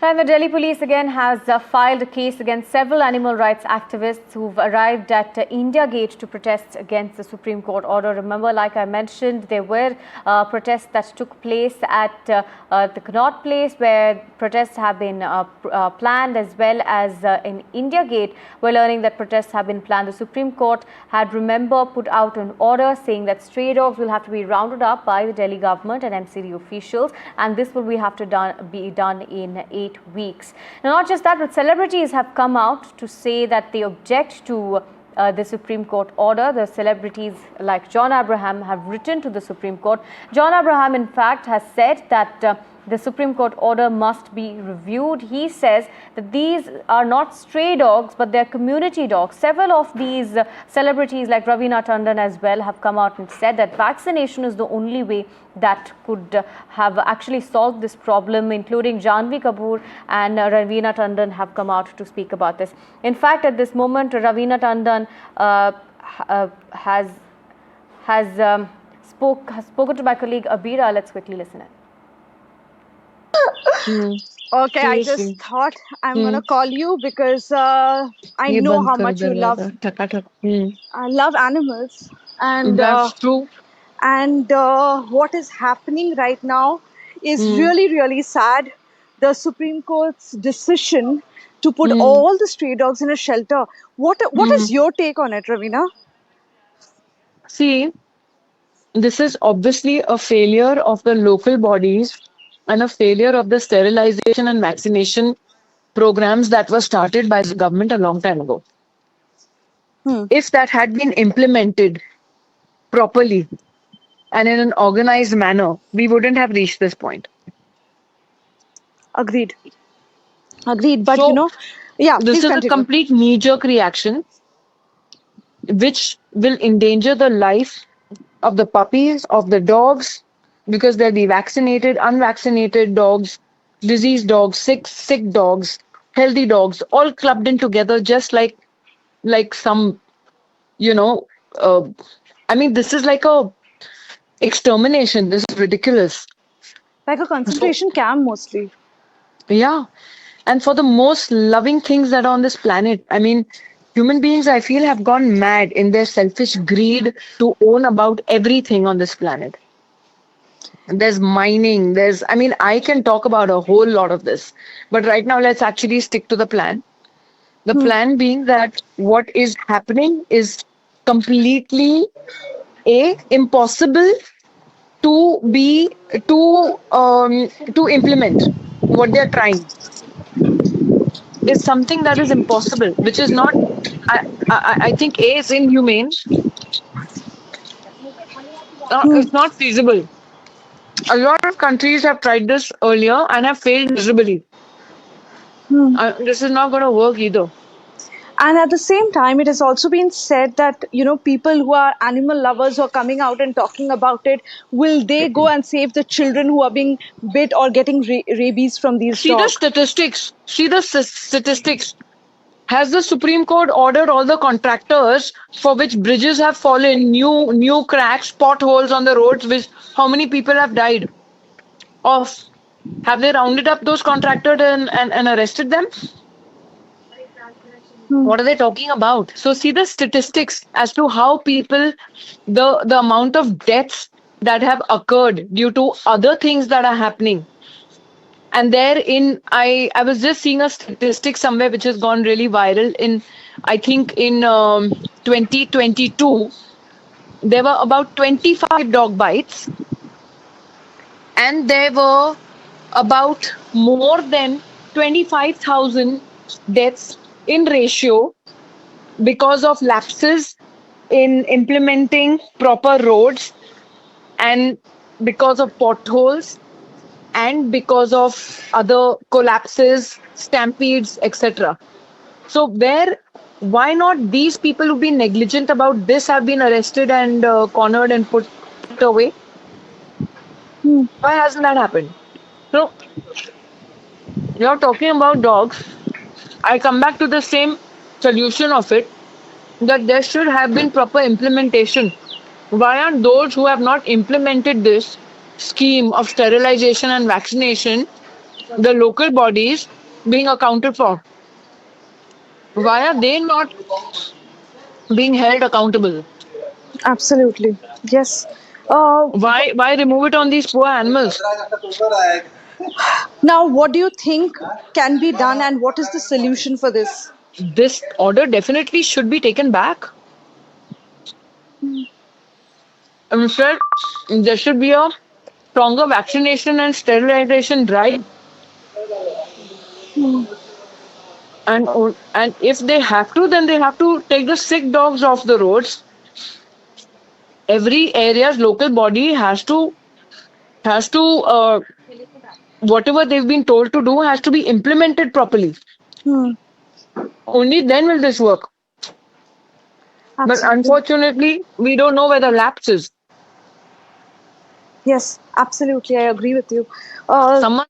And the Delhi police again has filed a case against several animal rights activists who've arrived at India Gate to protest against the Supreme Court order. Remember, like I mentioned, there were protests that took place at the Connaught Place, where protests have been planned, as well as in India Gate. We're learning that protests have been planned. The Supreme Court had, remember, put out an order saying that stray dogs will have to be rounded up by the Delhi government and MCD officials, and this will have to be done in 8 weeks. Now, not just that, but celebrities have come out to say that they object to the Supreme Court order. The celebrities like John Abraham have written to the Supreme Court. John Abraham, in fact, has said that the Supreme Court order must be reviewed. He says that these are not stray dogs, but they're community dogs. Several of these celebrities like Raveena Tandon as well have come out and said that vaccination is the only way that could have actually solved this problem, including Janhvi Kapoor and Raveena Tandon have come out to speak about this. In fact, at this moment, Raveena Tandon has spoken to my colleague Abira. Let's quickly listen in. Okay, I just thought I'm gonna call you because I know how much you love. I love animals, and That's true. and what is happening right now is really sad. The Supreme Court's decision to put all the stray dogs in a shelter. What is your take on it, Raveena? See, this is obviously a failure of the local bodies and a failure of the sterilization and vaccination programs that were started by the government a long time ago. If that had been implemented properly and in an organized manner, we wouldn't have reached this point. Agreed. But So, yeah, this please is a continue. complete knee-jerk reaction which will endanger the life of the puppies, of the dogs, because there'll be vaccinated, unvaccinated dogs, diseased dogs, sick dogs, healthy dogs, all clubbed in together, just like some, you know, I mean, this is like a extermination. This is ridiculous. Like a So, concentration camp, mostly. yeah. And for the most loving things that are on this planet, I mean, human beings, I feel, have gone mad in their selfish greed to own about everything on this planet. There's mining, I mean, I can talk about a whole lot of this, but right now let's actually stick to the plan. The plan being that what is happening is completely impossible to be to implement. What they're trying is something that is impossible, which is not. I think is inhumane. It's not feasible. A lot of countries have tried this earlier and have failed miserably. This is not going to work either. And at the same time, it has also been said that, people who are animal lovers who are coming out and talking about it, will they go and save the children who are being bit or getting rabies from these See the dogs? statistics. See the statistics. Has the Supreme Court ordered all the contractors for which bridges have fallen, new cracks, potholes on the roads, which how many people have died of? Have they rounded up those contractors and arrested them? What are they talking about? So see the statistics as to how people, the amount of deaths that have occurred due to other things that are happening. And therein, I was just seeing a statistic somewhere which has gone really viral. I think in 2022, there were about 25 dog bites, and there were about more than 25,000 deaths in ratio because of lapses in implementing proper roads, and because of potholes, and because of other collapses, stampedes, etc. So why not these people who've been negligent about this have been arrested and cornered and put away? Why hasn't that happened? So you're talking about dogs. I come back to the same solution of it, that there should have been proper implementation. Why aren't those who have not implemented this scheme of sterilization and vaccination the local bodies being accounted for? Why are they not being held accountable? Absolutely. Yes. Uh, Why remove it on these poor animals? Now, what do you think can be done, and what is the solution for this? This order definitely should be taken back. Instead, there should be a stronger vaccination and sterilization drive. And if they have to, then they have to take the sick dogs off the roads. Every area's local body has to whatever they've been told to do has to be implemented properly. Hmm. Only then will this work. But Absolutely. unfortunately, we don't know where the lapse is. Yes, absolutely. I agree with you. Someone